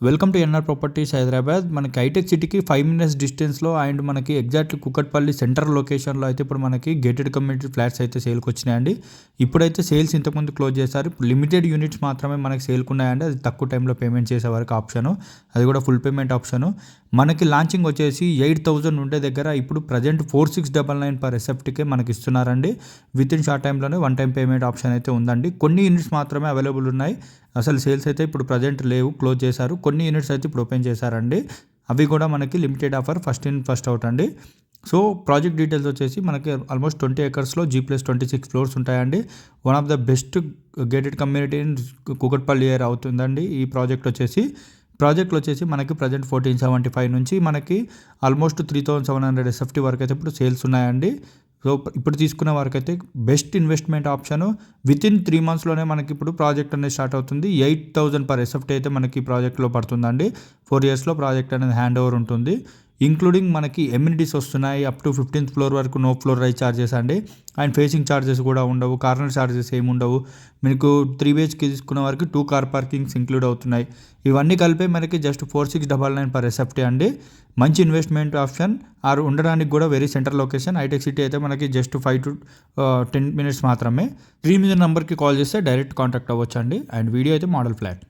Welcome to NR properties Hyderabad. మనకి hitech సిటీకి 5 minutes డిస్టెన్స్లో అండ్ మనకి ఎగ్జాక్ట్లీ కుకట్పల్లి సెంటర్ లొకేషన్లో అయితే ఇప్పుడు మనకి గేటెడ్ కమ్యూనిటీ ఫ్లాట్స్ అయితే సేల్కి వచ్చినాయండి. ఇప్పుడైతే సేల్స్ ఇంతకుముందు క్లోజ్ చేశారు. ఇప్పుడు లిమిటెడ్ యూనిట్స్ మాత్రమే మనకి సేల్కి ఉన్నాయండి. అది తక్కువ టైంలో పేమెంట్ చేసే వరకు ఆప్షను, అది కూడా ఫుల్ పేమెంట్ ఆప్షను. మనకి లాంచింగ్ వచ్చేసి 8,000 ఉండే దగ్గర ఇప్పుడు ప్రజెంట్ 4699 పర్ ఎస్ఎఫ్టీకే మనకి ఇస్తున్నారండి. విత్ ఇన్ షార్ట్ టైంలోనే వన్ టైం పేమెంట్ ఆప్షన్ అయితే ఉందండి. కొన్ని యూనిట్స్ మాత్రమే అవైలబుల్ ఉన్నాయి. అసలు సేల్స్ అయితే ఇప్పుడు ప్రజెంట్ లేవు, క్లోజ్ చేశారు. కొన్ని యూనిట్స్ అయితే ఇప్పుడు ఓపెన్ చేశారండి. అవి కూడా మనకి limited offer, first in first out అండి. సో ప్రాజెక్ట్ డీటెయిల్స్ వచ్చేసి మనకి ఆల్మోస్ట్ 20 acresలో G+26 ఫ్లోర్స్ ఉంటాయండి. One of the best gated community in Kukatpally area అవుతుందండి ఈ ప్రాజెక్ట్లో వచ్చేసి మనకి ప్రజెంట్ 1475 నుంచి మనకి ఆల్మోస్ట్ 3700 ఎస్ఎఫ్టీ వరకు అయితే ఇప్పుడు సేల్స్ ఉన్నాయండి. సో ఇప్పుడు తీసుకున్న వరకు అయితే best investment option. With in 3 monthsలోనే మనకి ఇప్పుడు ప్రాజెక్ట్ అనేది స్టార్ట్ అవుతుంది. 8,000 పర్ ఎస్ఎఫ్టీ అయితే మనకి ప్రాజెక్ట్లో పడుతుందండి. 4 yearsలో ప్రాజెక్ట్ అనేది హ్యాండ్ ఓవర్ ఉంటుంది. ఇంక్లూడింగ్ మనకి ఎమ్యూనిటీస్ వస్తున్నాయి. అప్ టు 15th floor వరకు నో ఫ్లోర్ రైజ్ ఛార్జెస్ అండి. అండ్ ఫేసింగ్ ఛార్జెస్ కూడా ఉండవు, కార్నర్ ఛార్జెస్ ఏమి ఉండవు. మీకు 3 BHK తీసుకున్న వరకు 2 car parkings ఇంక్లూడ్ అవుతున్నాయి. ఇవన్నీ కలిపి మనకి జస్ట్ 4699 పర్ ఎస్ఎఫ్టీ అండి. మంచి ఇన్వెస్ట్మెంట్ ఆప్షన్. ఆరు ఉండడానికి కూడా very centre location. Hitech city అయితే మనకి జస్ట్ 5 to 10 minutes మాత్రమే. 3 నెంబర్కి కాల్ చేస్తే డైరెక్ట్ కాంటాక్ట్ అవ్వచ్చు అండి. అండ్ వీడియో అయితే మోడల్ ఫ్లాట్.